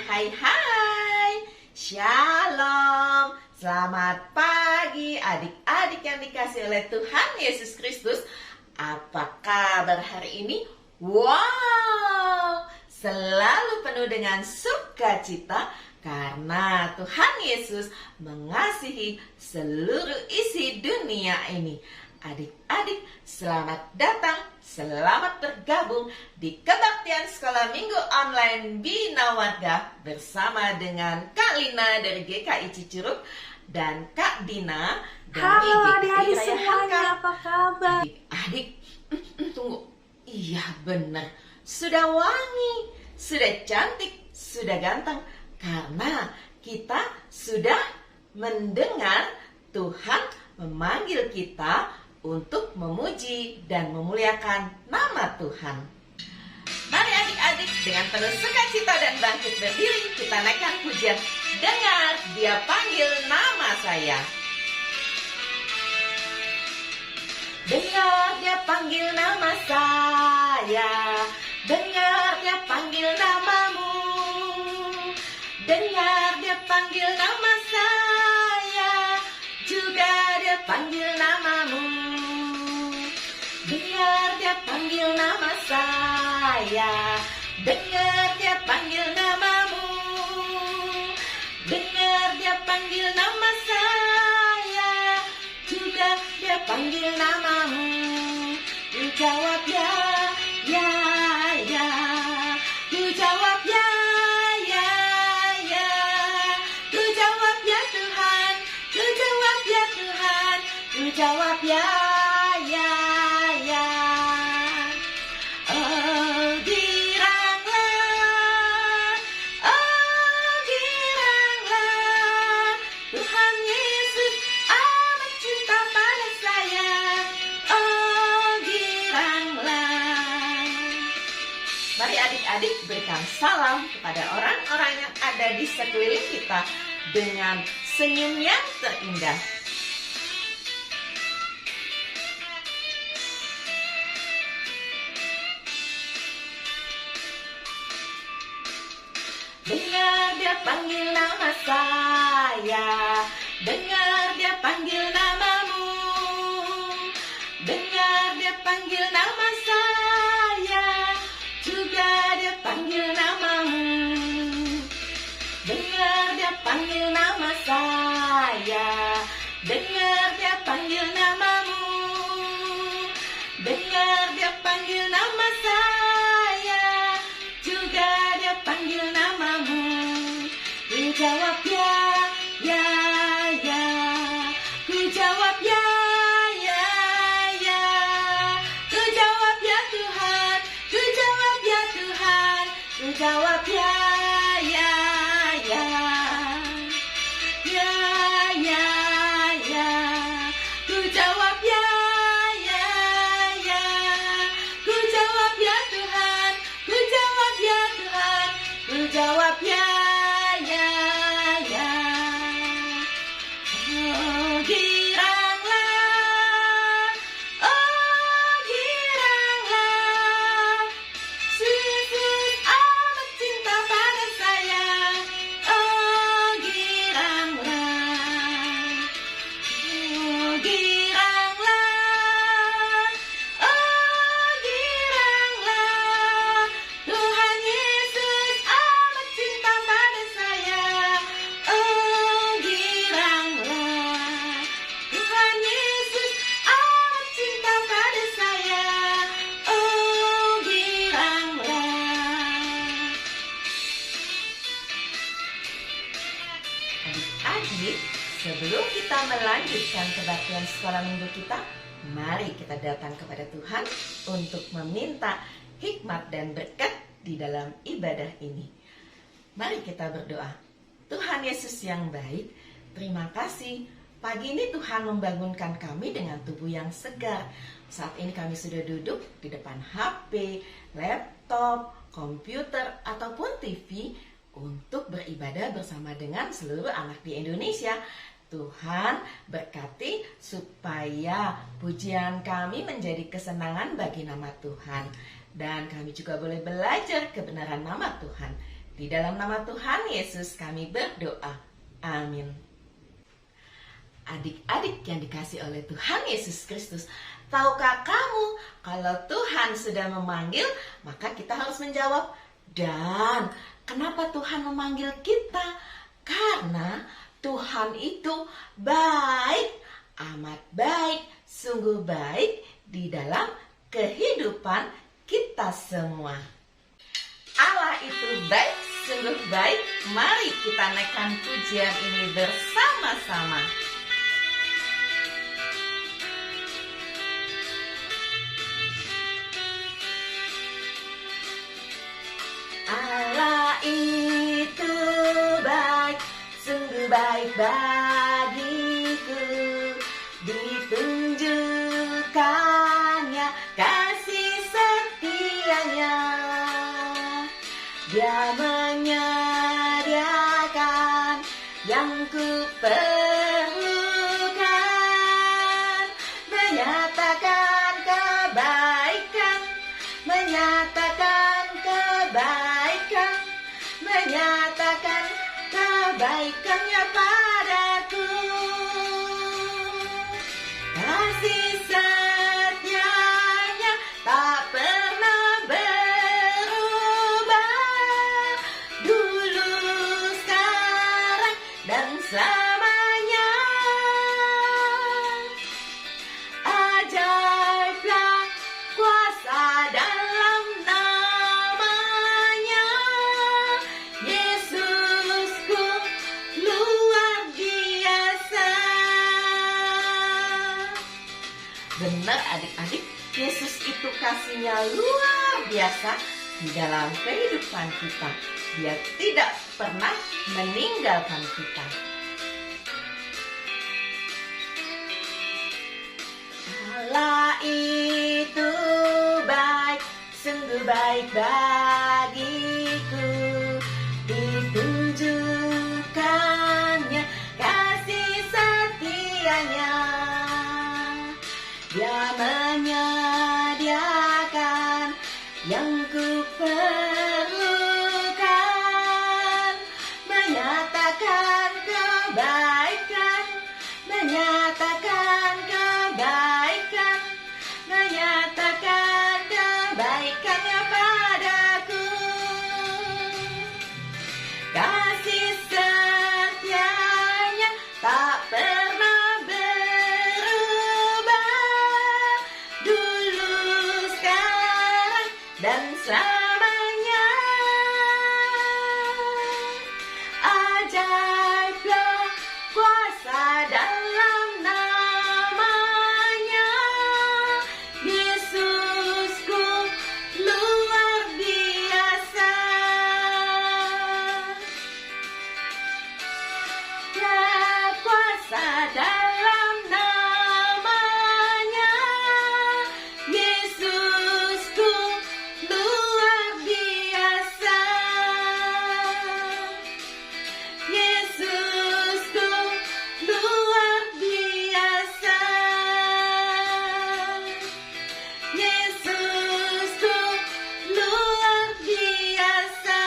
Hai, Shalom. Selamat pagi adik-adik yang dikasih oleh Tuhan Yesus Kristus. Apa kabar hari ini? Wow, selalu penuh dengan sukacita karena Tuhan Yesus mengasihi seluruh isi dunia ini. Adik-adik, selamat datang, selamat bergabung di kebaktian sekolah minggu online Bina Warga bersama dengan Kak Lina dari GKI Cicurug dan Kak Dina dari Halo GKI adik-adik Raya semuanya, Hankam. apa kabar? Adik-adik, tunggu. Iya benar, sudah wangi, sudah cantik, sudah ganteng. Karena kita sudah mendengar Tuhan memanggil kita untuk memuji dan memuliakan nama Tuhan. Mari adik-adik dengan penuh sukacita dan bangkit berdiri kita naikkan pujian. Dengar Dia panggil nama saya. Dengar Dia panggil nama saya. Dengar Dia panggil namamu. Dengar Dia panggil nama saya. Juga Dia panggil namamu. Dengar Dia panggil nama saya. Dengar Dia panggil namamu. Dengar Dia panggil nama saya. Juga Dia panggil namamu. Ku jawab ya, ya, ya. Ku jawab ya, ya, ya. Ku jawab ya Tuhan. Ku jawab ya Tuhan. Ku jawab ya, ya, ya. Oh giranglah, oh giranglah. Tuhan Yesus amat cinta pada saya. Oh giranglah. Mari adik-adik berikan salam kepada orang-orang yang ada di sekeliling kita dengan senyum yang terindah. Dengar Dia panggil nama saya. Dengar Dia panggil namamu. Dengar Dia panggil nama saya. Juga Dia panggil namamu. Dengar Dia panggil nama saya. Dengar Dia panggil namamu. Dengar Dia panggil nama saya. Juga Dia panggil namamu. Ku jawab ya, ya, ya. Ku jawab ya, ya, ya. Ku jawab ya Tuhan. Ku jawab ya Tuhan. Ku jawab ya, ya, ya. Ya, ya, ya. Ku jawab ya, ya, ya. Ku jawab ya Tuhan. Ku jawab ya Tuhan. Ku jawab ya, ya, ya. Oh giranglah, oh giranglah. Yesus amat cinta pada saya. Oh giranglah, oh giranglah, oh giranglah. Tuhan Yesus amat cinta pada saya. Oh giranglah, Tuhan Yesus amat cinta pada saya. Oh giranglah. Adik-adik, sebelum kita melanjutkan kebaktian sekolah minggu kita, mari kita datang kepada Tuhan untuk meminta hikmat dan berkat di dalam ibadah ini. Mari kita berdoa. Tuhan Yesus yang baik, terima kasih. Pagi ini Tuhan membangunkan kami dengan tubuh yang segar. Saat ini kami sudah duduk di depan HP, laptop, komputer, ataupun TV untuk beribadah bersama dengan seluruh anak di Indonesia. Tuhan berkati supaya pujian kami menjadi kesenangan bagi nama Tuhan. Dan kami juga boleh belajar kebenaran nama Tuhan. Di dalam nama Tuhan Yesus kami berdoa. Amin. Adik-adik yang dikasihi oleh Tuhan Yesus Kristus, tahukah kamu kalau Tuhan sudah memanggil, maka kita harus menjawab. Dan kenapa Tuhan memanggil kita? Karena Tuhan itu baik, amat baik, sungguh baik di dalam kehidupan kita semua. Allah itu baik, sungguh baik. Mari kita naikkan pujian ini bersama-sama. Allah itu baik, sungguh baik bagiku, ditunjukkannya kasih setianya. Dia menyediakan yang ku perlukan, menyatakan kebaikan, menyatakan kebaikan, menyatakan kebaikannya padaku. Kasih setianya tak pernah berubah, dulu, sekarang, dan selamanya. Ajaiblah kuasa dalam namanya, Yesusku luar biasa. Benar adik-adik, Yesus itu kasihnya luar biasa di dalam kehidupan kita. Dia tidak pernah meninggalkan kita. Allah itu baik, sungguh baik bagiku, ditunjukkannya kasih setianya. Dia menyediakan yang ku perlukan, menyatakan kebaikan, menyatakan kebaikan, menyatakan kebaikannya padaku. Kasih setianya tak pernah berubah, dulu, sekarang, dan selamanya. Ajaiblah kuasa dalam namanya, Yesusku luar biasa. Ya, kuasa dalam namanya, Yesusku luar biasa. Yesusku luar biasa. Yesusku luar biasa.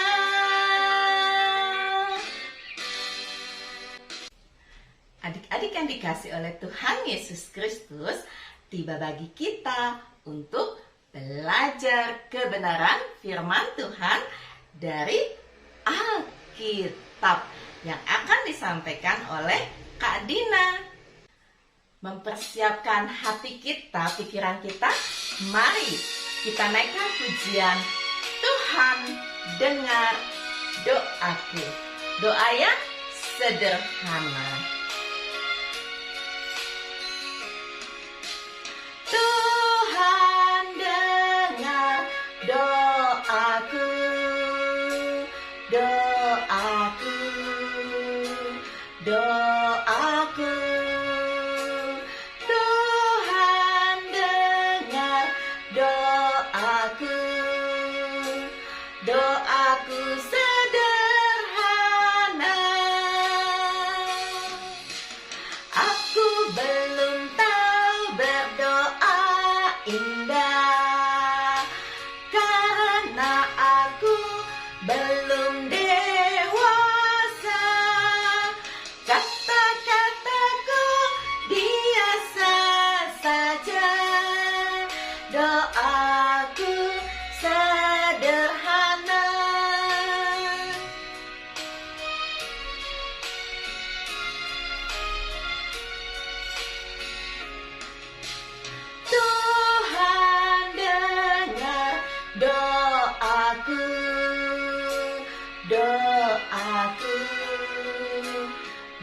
Adik-adik yang dikasihi oleh Tuhan Yesus Kristus, tiba bagi kita untuk belajar kebenaran firman Tuhan dari Alkitab yang akan disampaikan oleh Kak Dina. Mempersiapkan hati kita, pikiran kita, mari kita naikkan pujian Tuhan dengar doaku. Doa yang sederhana. Tuhan dengar doaku, doaku, doaku. Tuhan dengar doaku, doaku sederhana. Aku belum tahu berdoa indah, karena aku belum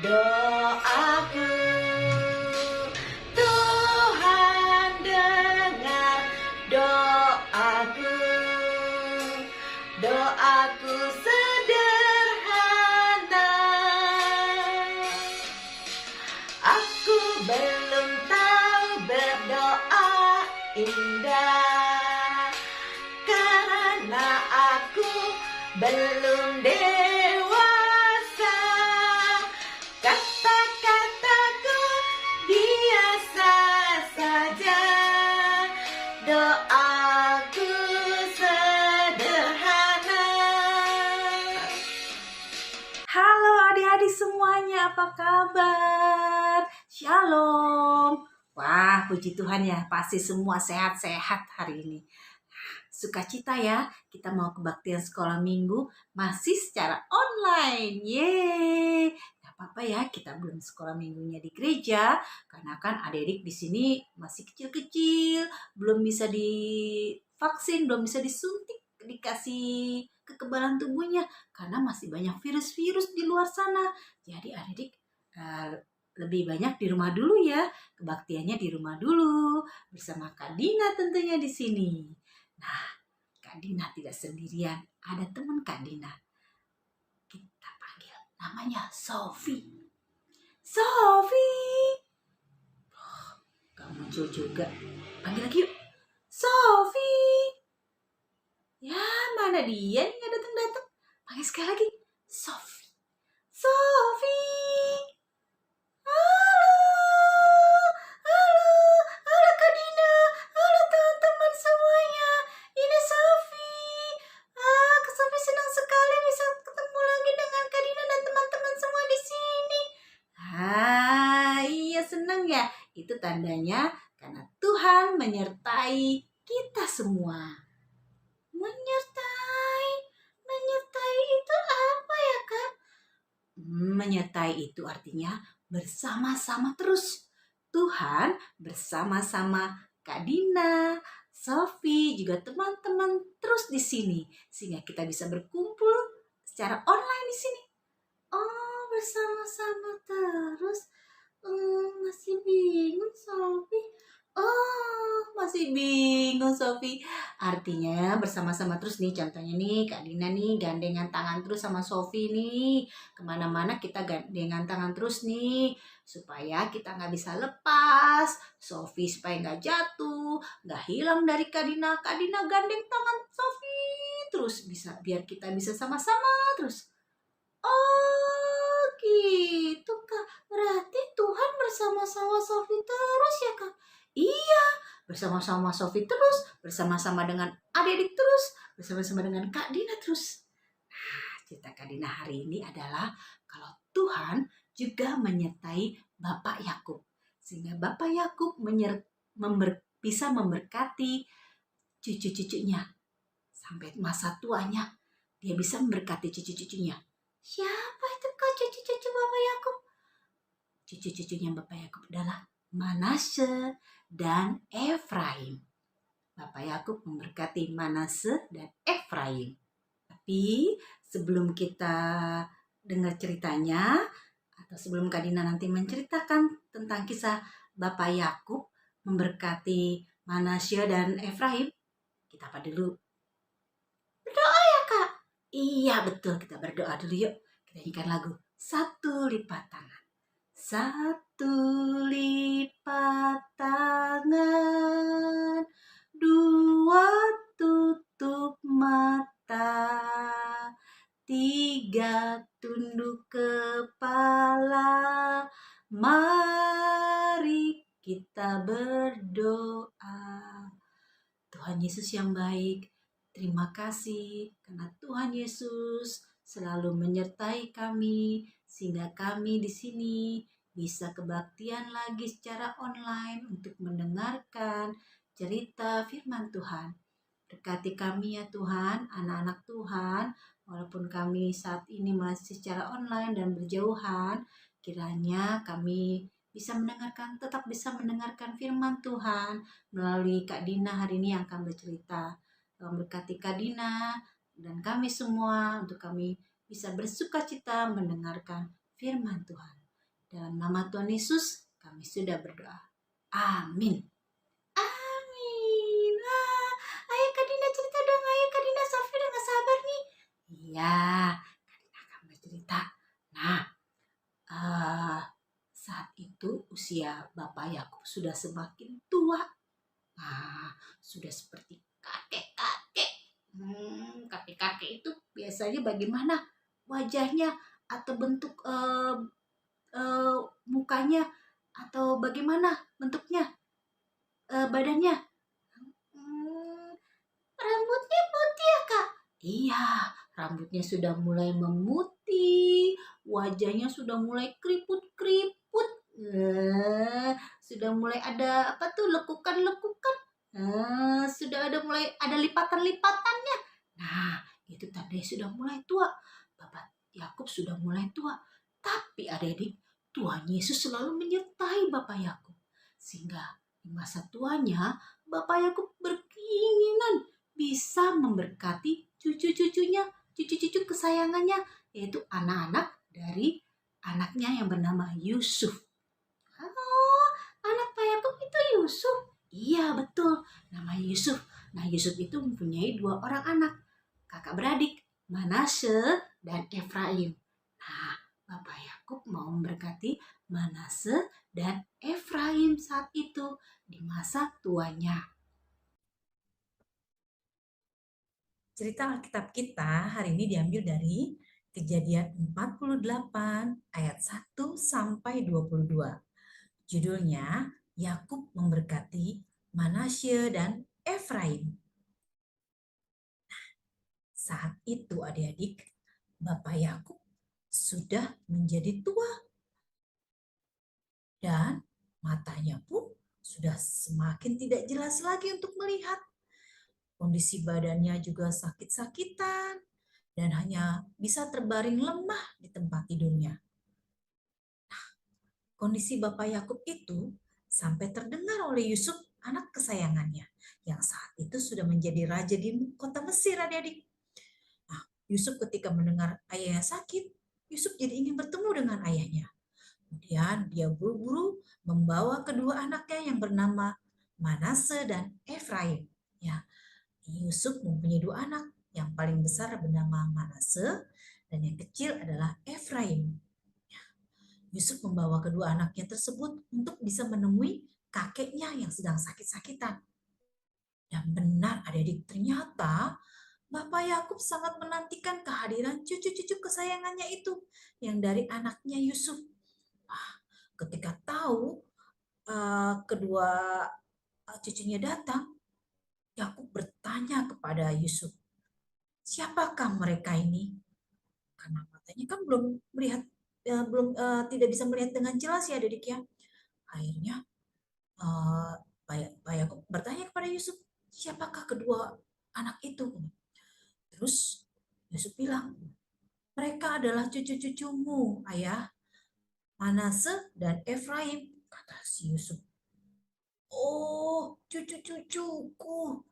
doaku. Tuhan dengar doaku. Doaku sederhana. Aku belum tahu berdoa indah, karena aku belum dewasa. Kata-kataku biasa saja. Doaku sederhana. Halo adik-adik semuanya, apa kabar? Shalom. Wah, puji Tuhan ya, pasti semua sehat-sehat hari ini. Sukacita ya, kita mau kebaktian sekolah minggu masih secara online. Yeay. Gak apa-apa ya, kita belum sekolah minggunya di gereja, karena kan adik-adik di sini masih kecil-kecil, belum bisa divaksin, belum bisa disuntik, dikasih kekebalan tubuhnya, karena masih banyak virus-virus di luar sana. Jadi adik-adik lebih banyak di rumah dulu ya, kebaktiannya di rumah dulu, bersama Kak Dina tentunya di sini. Nah, Kak Dina tidak sendirian, ada teman Kak Dina. Kita panggil, namanya Sofi. Sofi! Oh, gak muncul juga. Panggil lagi yuk. Sofi! Ya, mana dia nih gak datang-datang. Panggil sekali lagi. Sofi! Sofi! Halo Kak Dina, halo teman-teman semuanya. Ini Sofi. Kak Sofi senang sekali bisa ketemu lagi dengan Kak Dina dan teman-teman semua di sini. Iya senang ya. Itu tandanya karena Tuhan menyertai kita semua. Menyertai itu apa ya Kak? Menyertai itu artinya bersama-sama terus. Tuhan bersama-sama Kak Dina, Sofi, juga teman-teman terus di sini, sehingga kita bisa berkumpul secara online di sini. Oh, bersama-sama terus. Masih bingung Sofi. Oh, masih bingung Sofi. Artinya bersama-sama terus nih, contohnya nih Kak Dina nih gandengan tangan terus sama Sofi nih. Kemana-mana kita gandengan tangan terus nih, supaya kita nggak bisa lepas. Sofi supaya nggak jatuh, nggak hilang dari Kak Dina. Kak Dina gandeng tangan Sofi terus, biar kita bisa sama-sama terus. Oh gitu Kak, berarti Tuhan bersama-sama Sofi terus ya Kak? Iya, bersama-sama Sofi terus, bersama-sama dengan adik-adik terus, bersama-sama dengan Kak Dina terus. Nah, cerita Kak Dina hari ini adalah kalau Tuhan juga menyertai Bapak Yakub, sehingga Bapak Yakub bisa memberkati cucu-cucunya sampai masa tuanya. Dia bisa memberkati cucu-cucunya. Siapa itu Kak cucu-cucu Bapak Yakub? Cucu-cucunya Bapak Yakub adalah Manase dan Efraim. Bapak Yakub memberkati Manase dan Efraim. Tapi sebelum kita dengar ceritanya, atau sebelum Kak Dina nanti menceritakan tentang kisah Bapak Yakub memberkati Manase dan Efraim, kita apa dulu? Berdoa ya Kak? Iya betul, kita berdoa dulu yuk. Kita nyanyikan lagu Satu Lipat Tangan. Satu lipat tangan, dua tutup mata, tiga tunduk kepala, mari kita berdoa. Tuhan Yesus yang baik, terima kasih karena Tuhan Yesus selalu menyertai kami, sehingga kami di sini bisa kebaktian lagi secara online untuk mendengarkan cerita firman Tuhan. Berkati kami ya Tuhan, anak-anak Tuhan, walaupun kami saat ini masih secara online dan berjauhan, kiranya kami tetap bisa mendengarkan firman Tuhan melalui Kak Dina hari ini yang akan bercerita. Berkati Kak Dina dan kami semua untuk kami bisa bersukacita mendengarkan firman Tuhan. Dalam nama Tuhan Yesus, kami sudah berdoa. Amin. Amin. Ayo Kak Dina cerita dong. Ayo Kak Dina, Sofi udah gak sabar nih. Iya, Kak Dina akan bercerita. Nah, saat itu usia Bapak Yakub sudah semakin tua. Nah, sudah seperti kakek-kakek. Kakek-kakek itu biasanya bagaimana wajahnya atau bentuk eh, mukanya atau bagaimana bentuknya badannya? Hmm, Rambutnya putih ya Kak? Iya, rambutnya sudah mulai memutih, wajahnya sudah mulai keriput-keriput, sudah mulai ada apa tuh lekukan-lekukan, sudah ada mulai ada lipatan-lipatannya. Nah, itu tandanya sudah mulai tua. Bapak Yakub sudah mulai tua. Tapi adik-adik, Tuhan Yesus selalu menyertai Bapak Yakub. Sehingga di masa tuanya, Bapak Yakub berkeinginan bisa memberkati cucu-cucunya, cucu-cucu kesayangannya, yaitu anak-anak dari anaknya yang bernama Yusuf. Oh, anak Pak Yakub itu Yusuf? Iya, betul. Namanya Yusuf. Nah, Yusuf itu mempunyai 2 orang anak, kakak beradik, Manase dan Efraim. Nah, Bapak Yakub mau memberkati Manase dan Efraim saat itu di masa tuanya. Cerita Alkitab kita hari ini diambil dari Kejadian 48 ayat 1 sampai 22. Judulnya Yakub memberkati Manasye dan Efraim. Saat itu adik-adik, Bapak Yakub sudah menjadi tua dan matanya pun sudah semakin tidak jelas lagi untuk melihat. Kondisi badannya juga sakit-sakitan dan hanya bisa terbaring lemah di tempat tidurnya. Kondisi Bapak Yakub itu sampai terdengar oleh Yusuf, anak kesayangannya, yang saat itu sudah menjadi raja di kota Mesir, adik-adik. Nah, Yusuf ketika mendengar ayahnya sakit, Yusuf jadi ingin bertemu dengan ayahnya. Kemudian dia buru-buru membawa kedua anaknya yang bernama Manase dan Efraim. Ya, Yusuf mempunyai 2 anak, yang paling besar bernama Manase dan yang kecil adalah Efraim. Yusuf membawa kedua anaknya tersebut untuk bisa menemui kakeknya yang sedang sakit-sakitan. Dan benar adik-adik, ternyata Bapak Yakub sangat menantikan kehadiran cucu-cucu kesayangannya itu yang dari anaknya Yusuf. Ketika tahu kedua cucunya datang, Yakub bertanya kepada Yusuf, siapakah mereka ini? Karena matanya kan belum melihat, tidak bisa melihat dengan jelas ya adik ya. Akhirnya Pak Yakub bertanya kepada Yusuf, siapakah kedua anak itu? Terus Yusuf bilang, mereka adalah cucu-cucumu, ayah, Manase dan Efraim, kata si Yusuf. Oh, cucu-cucuku,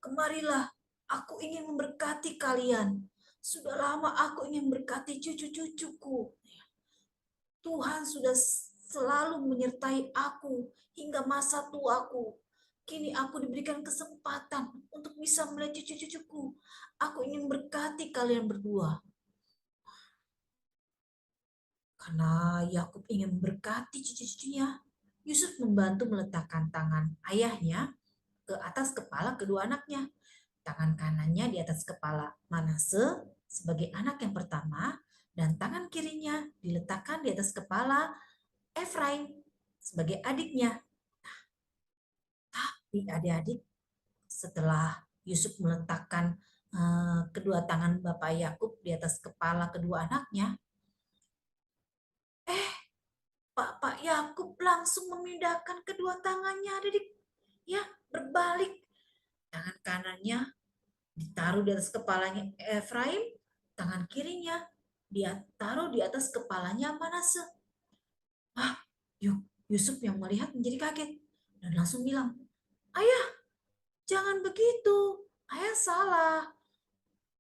kemarilah, aku ingin memberkati kalian. Sudah lama aku ingin memberkati cucu-cucuku. Tuhan sudah selalu menyertai aku hingga masa tuaku. Kini aku diberikan kesempatan untuk bisa melihat cucu-cucuku. Aku ingin berkati kalian berdua. Karena Yakub ingin berkati cucu-cucunya, Yusuf membantu meletakkan tangan ayahnya ke atas kepala kedua anaknya. Tangan kanannya di atas kepala Manase sebagai anak yang pertama, dan tangan kirinya diletakkan di atas kepala Efraim sebagai adiknya. Tapi adik-adik, setelah Yusuf meletakkan kedua tangan Bapak Yakub di atas kepala kedua anaknya, Pak Yakub langsung memindahkan kedua tangannya, adik, ya, berbalik. Tangan kanannya ditaruh di atas kepalanya Efraim, tangan kirinya dia taruh di atas kepalanya Manase. Yusuf yang melihat menjadi kaget dan langsung bilang, ayah, jangan begitu, ayah salah.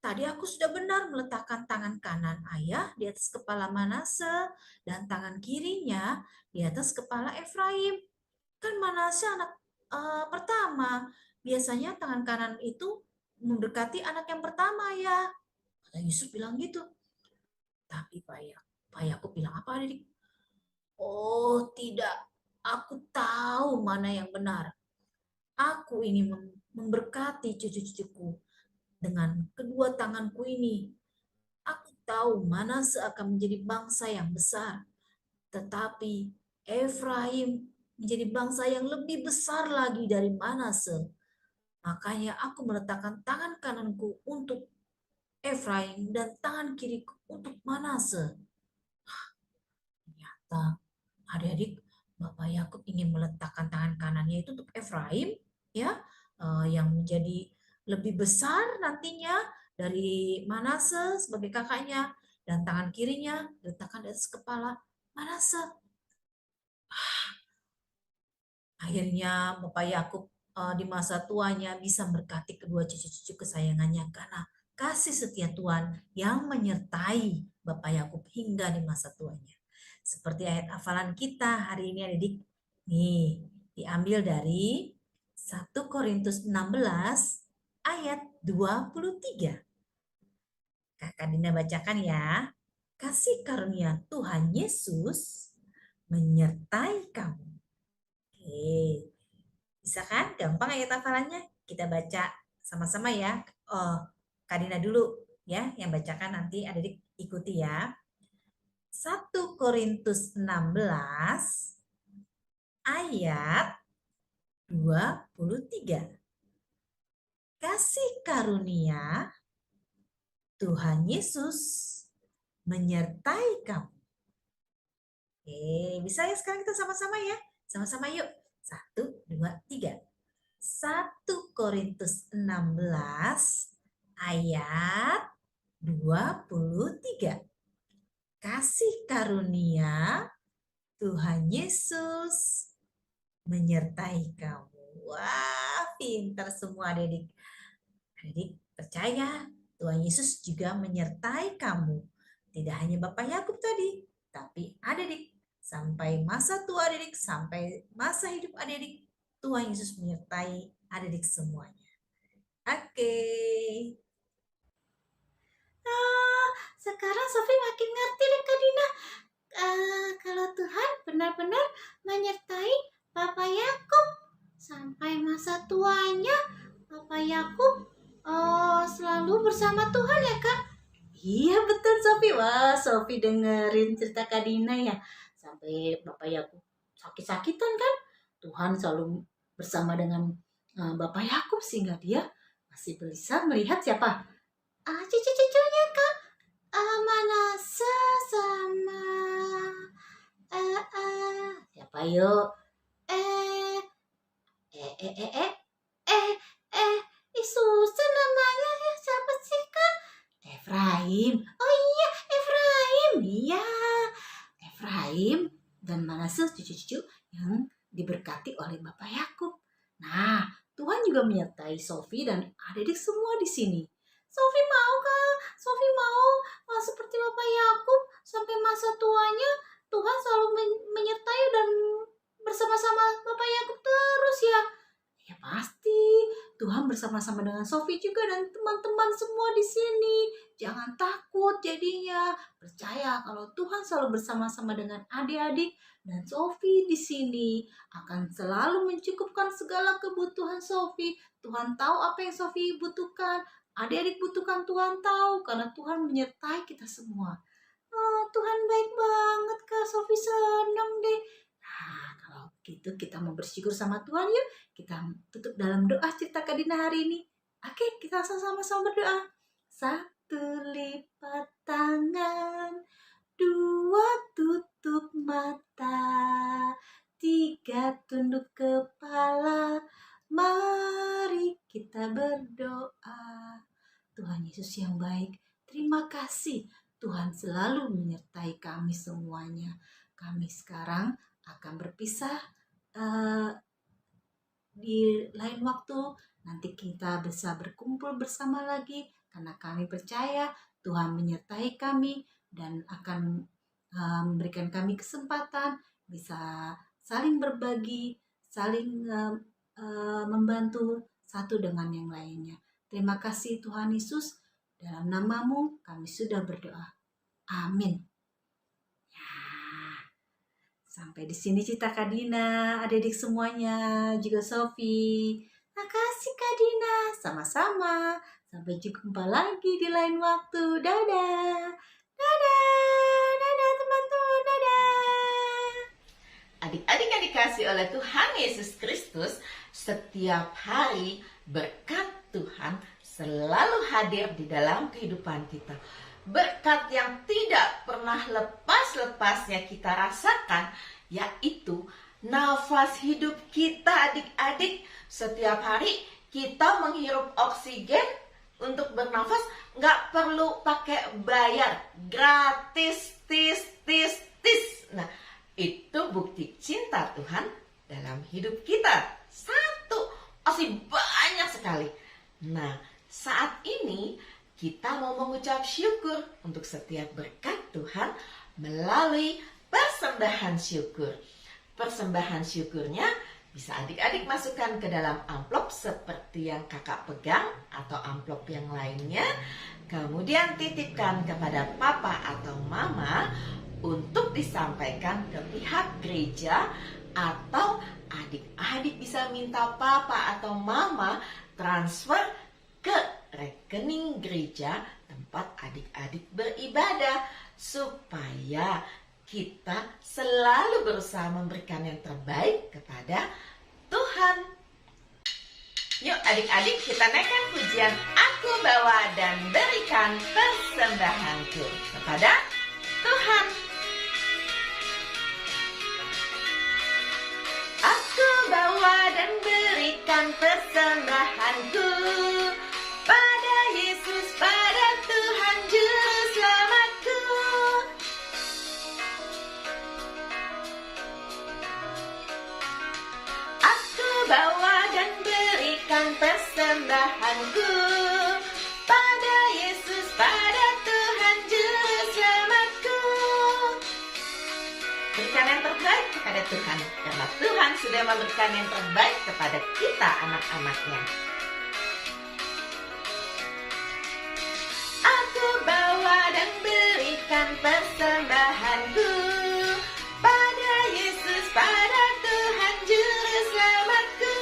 Tadi aku sudah benar meletakkan tangan kanan ayah di atas kepala Manase dan tangan kirinya di atas kepala Efraim. Kan Manase anak pertama. Biasanya tangan kanan itu memberkati anak yang pertama ya. Kata Yusuf bilang gitu. Tapi Pak Yakub bilang apa adik? Oh tidak, aku tahu mana yang benar. Aku ini memberkati cucu-cucuku dengan kedua tanganku ini. Aku tahu Manase akan menjadi bangsa yang besar, tetapi Efraim menjadi bangsa yang lebih besar lagi dari Manase. Makanya aku meletakkan tangan kananku untuk Efraim dan tangan kiriku untuk Manase. Ternyata adik-adik, Bapak Yakub ingin meletakkan tangan kanannya itu untuk Efraim, ya, yang menjadi lebih besar nantinya dari Manase sebagai kakaknya, dan tangan kirinya diletakkan di atas kepala Manase. Akhirnya Bapak Yakub di masa tuanya bisa berkati kedua cucu-cucu kesayangannya karena kasih setia Tuhan yang menyertai Bapak Yakub hingga di masa tuanya. Seperti ayat hafalan kita hari ini adik. Nih, diambil dari 1 Korintus 16 ayat 23. Kakak Dina bacakan ya. Kasih karunia Tuhan Yesus menyertai kamu. Oke, bisa kan? Gampang ayat hafalannya. Kita baca sama-sama ya. Oh, Kak Dina dulu ya yang bacakan, nanti adik ikuti ya. 1 Korintus 16 ayat 23. Kasih karunia Tuhan Yesus menyertai kamu. Oke, bisa ya sekarang kita sama-sama ya. Sama-sama yuk. 1, 2, 3. 1 Korintus 16 ayat 23. Kasih karunia Tuhan Yesus menyertai kamu. Wah, pintar semua adik-adik. Adik percaya Tuhan Yesus juga menyertai kamu. Tidak hanya Bapak Yakub tadi, tapi adik-adik sampai masa tua adik-adik, sampai masa hidup adik-adik, Tuhan Yesus menyertai adik-adik semuanya. Oke. Sekarang Sofi makin ngerti deh Kak Dina. Kalau Tuhan benar-benar menyertai Bapak Yakub sampai masa tuanya, Bapak Yakub selalu bersama Tuhan ya Kak? Iya betul Sofi. Wah Sofi dengerin cerita Kak Dina ya. Sampai Bapak Yakub sakit-sakitan kan, Tuhan selalu bersama dengan Bapak Yakub sehingga dia masih bisa melihat siapa? Cucu-cucunya Kak. Manase sama siapa yuk? Eh eh eh eh eh eh eh susah namanya ya, siapa sih Kak? Efraim. Oh iya, Efraim. Iya. Efraim dan Manase cucu-cucu yang diberkati oleh Bapak Yakub. Nah, Tuhan juga menyertai Sofi dan adik-adik semua di sini. Sofi mau Kak, Sofi mau seperti Bapak Yakub sampai masa tuanya Tuhan selalu menyertai dan bersama-sama Bapak Yakub terus ya. Ya pasti, Tuhan bersama-sama dengan Sofi juga dan teman-teman semua di sini. Jangan takut jadinya. Percaya kalau Tuhan selalu bersama-sama dengan adik-adik dan Sofi di sini akan selalu mencukupkan segala kebutuhan Sofi. Tuhan tahu apa yang Sofi butuhkan. Adik-adik butuhkan Tuhan tahu karena Tuhan menyertai kita semua. Oh, Tuhan baik banget Kak. Sofi senang deh. Nah, kalau gitu kita mau bersyukur sama Tuhan yuk. Kita tutup dalam doa cerita Kak Dina hari ini. Oke, kita sama-sama berdoa. 1 lipat tangan, 2 tutup mata, 3 tunduk kepala. Mari kita berdoa. Tuhan Yesus yang baik, terima kasih Tuhan selalu menyertai kami semuanya. Kami sekarang akan berpisah di lain waktu. Nanti kita bisa berkumpul bersama lagi karena kami percaya Tuhan menyertai kami dan akan memberikan kami kesempatan bisa saling berbagi, saling membantu satu dengan yang lainnya. Terima kasih Tuhan Yesus, dalam nama-Mu kami sudah berdoa. Amin. Ya, sampai di sini cerita Kak Dina, adik-adik semuanya, juga Sofi. Makasih Kak Dina, sama-sama. Sampai jumpa lagi di lain waktu. Dadah. Dadah. Dadah teman-teman. Dadah. Adik-adik yang dikasih oleh Tuhan Yesus Kristus, setiap hari berkat Tuhan selalu hadir di dalam kehidupan kita. Berkat yang tidak pernah lepas-lepasnya kita rasakan, yaitu nafas hidup kita adik-adik. Setiap hari kita menghirup oksigen untuk bernafas, nggak perlu pakai bayar, gratis, tis. Nah, itu bukti cinta Tuhan dalam hidup kita. Satu, masih banyak sekali. Nah, saat ini kita mau mengucap syukur untuk setiap berkat Tuhan melalui persembahan syukur. Persembahan syukurnya bisa adik-adik masukkan ke dalam amplop seperti yang kakak pegang atau amplop yang lainnya. Kemudian titipkan kepada papa atau mama untuk disampaikan ke pihak gereja, atau adik-adik bisa minta papa atau mama transfer ke rekening gereja tempat adik-adik beribadah, supaya kita selalu berusaha memberikan yang terbaik kepada Tuhan. Yuk adik-adik, kita naikkan pujian Aku Bawa dan Berikan Persembahanku kepada Tuhan. Aku bawa dan berikan persembahanku pada Yesus, pada Tuhan Juru Selamatku. Aku bawa dan berikan persembahanku pada Yesus, pada Tuhan Juru Selamatku. Berikan yang terbaik kepada Tuhan, karena Tuhan sudah memberikan yang terbaik kepada kita anak-anaknya. Aku bawa dan berikan persembahanku pada Yesus, pada Tuhan Juru Selamatku.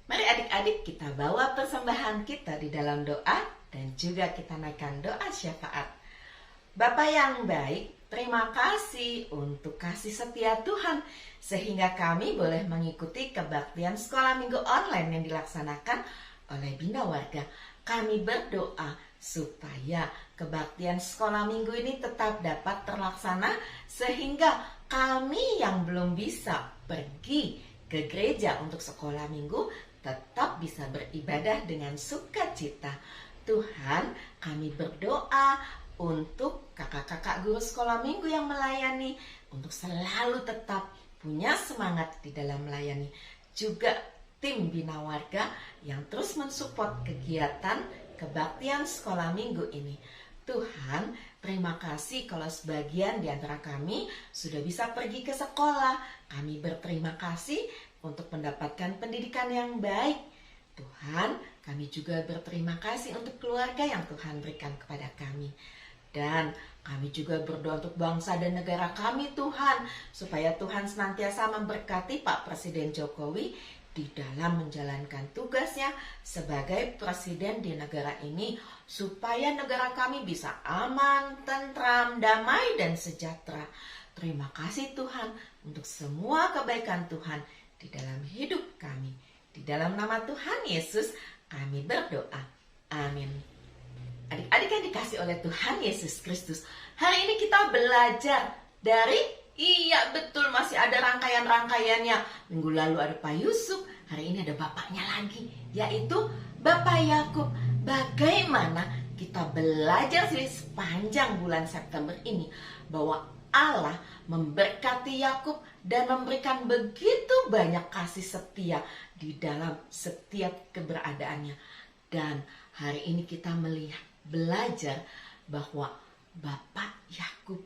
Mari adik-adik kita bawa persembahan kita di dalam doa dan juga kita naikkan doa syafaat. Bapa yang baik, terima kasih untuk kasih setia Tuhan sehingga kami boleh mengikuti kebaktian sekolah minggu online yang dilaksanakan oleh Bina Warga. Kami berdoa supaya kebaktian sekolah minggu ini tetap dapat terlaksana sehingga kami yang belum bisa pergi ke gereja untuk sekolah minggu tetap bisa beribadah dengan sukacita. Tuhan, kami berdoa untuk kakak-kakak guru sekolah minggu yang melayani, untuk selalu tetap punya semangat di dalam melayani. Juga tim Bina Warga yang terus mensupport kegiatan kebaktian sekolah minggu ini. Tuhan, terima kasih kalau sebagian di antara kami sudah bisa pergi ke sekolah. Kami berterima kasih untuk mendapatkan pendidikan yang baik. Tuhan, kami juga berterima kasih untuk keluarga yang Tuhan berikan kepada kami. Dan kami juga berdoa untuk bangsa dan negara kami Tuhan, supaya Tuhan senantiasa memberkati Pak Presiden Jokowi di dalam menjalankan tugasnya sebagai presiden di negara ini, supaya negara kami bisa aman, tentram, damai, dan sejahtera. Terima kasih Tuhan untuk semua kebaikan Tuhan di dalam hidup kami. Di dalam nama Tuhan Yesus kami berdoa. Amin. Adik-adik yang dikasih oleh Tuhan Yesus Kristus, hari ini kita belajar dari, iya betul, masih ada rangkaian-rangkaiannya. Minggu lalu ada Pak Yusuf, hari ini ada bapaknya lagi, yaitu Bapak Yakub. Bagaimana kita belajar sepanjang bulan September ini bahwa Allah memberkati Yakub dan memberikan begitu banyak kasih setia di dalam setiap keberadaannya. Dan hari ini kita belajar bahwa Bapak Yakub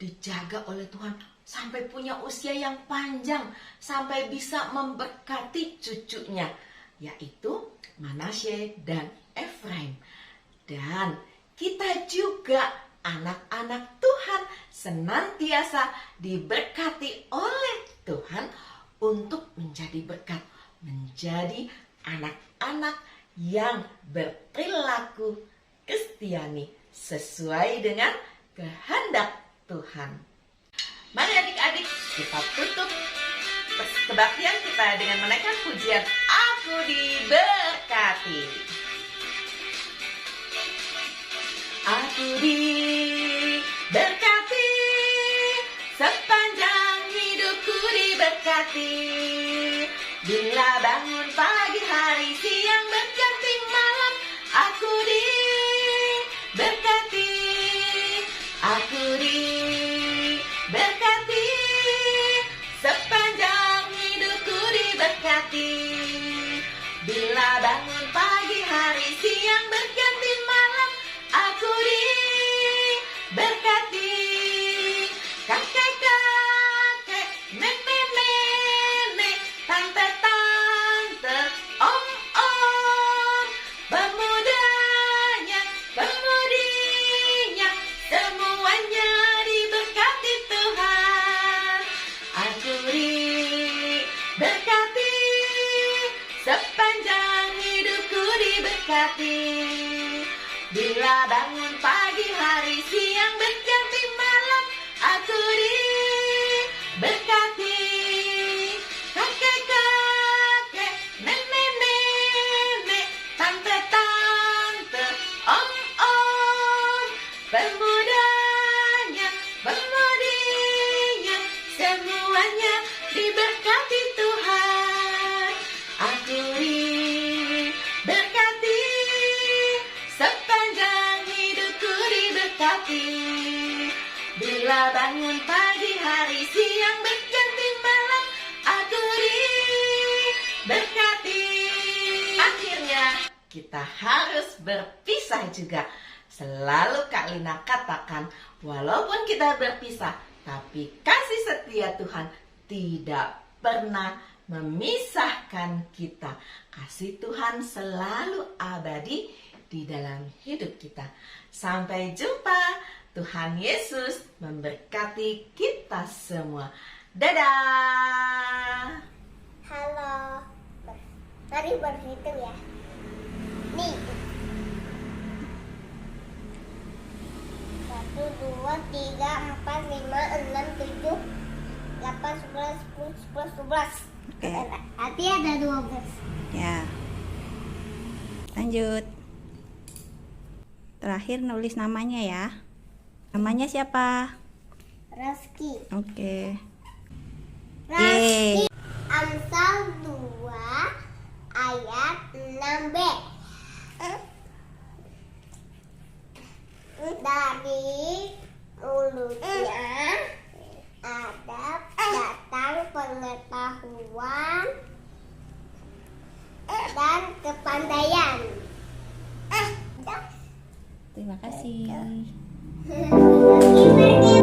dijaga oleh Tuhan sampai punya usia yang panjang, sampai bisa memberkati cucunya, yaitu Manasye dan Efraim. Dan kita juga anak-anak Tuhan senantiasa diberkati oleh Tuhan untuk menjadi berkat, menjadi anak-anak yang berperilaku Kristiani sesuai dengan kehendak Tuhan. Mari adik-adik kita tutup kebaktian kita dengan menaikkan pujian Aku Diberkati. Aku diberkati, sepanjang hidupku diberkati. Bila bangun pagi hari, siang berganti malam, aku diberkati. Aku diberkati, sepanjang hidupku diberkati. Bila bangun pagi hari, siang berganti malam, aku diberkati. Kakek-kakek, nenek-nenek, tante-tante, om-om, pemudanya, pemudinya, semuanya diberkati Tuhan. Aku diberkati, sepanjang hidupku diberkati. Bila bangun pagi hari, siang berganti malam, aku diberkati. Kakek-kakek, nenek-nenek, tante-tante, om-om, pemudanya, pemudinya, semuanya diberkati Tuhan. Aku diberkati, sepanjang hidupku diberkati. Bila bangun pagi hari, siang berganti malam, aku diberkati. Akhirnya kita harus berpisah juga. Selalu Kak Lina katakan, walaupun kita berpisah, tapi kasih setia Tuhan tidak pernah memisahkan kita. Kasih Tuhan selalu abadi di dalam hidup kita. Sampai jumpa. Tuhan Yesus memberkati kita semua. Dadah. Halo. Mari berhitung ya. Nih. 1, 2, 3, 4, 5, 6, 7, 8, 11, 10, 11. Oke. Nanti ada 12. Ya. Lanjut. Terakhir nulis namanya ya. Namanya siapa? Reski. Oke. Reski. Amsal 2 ayat 6b. Dari mulutnya datang pengetahuan dan kepandaian. Terima kasih. Pergi.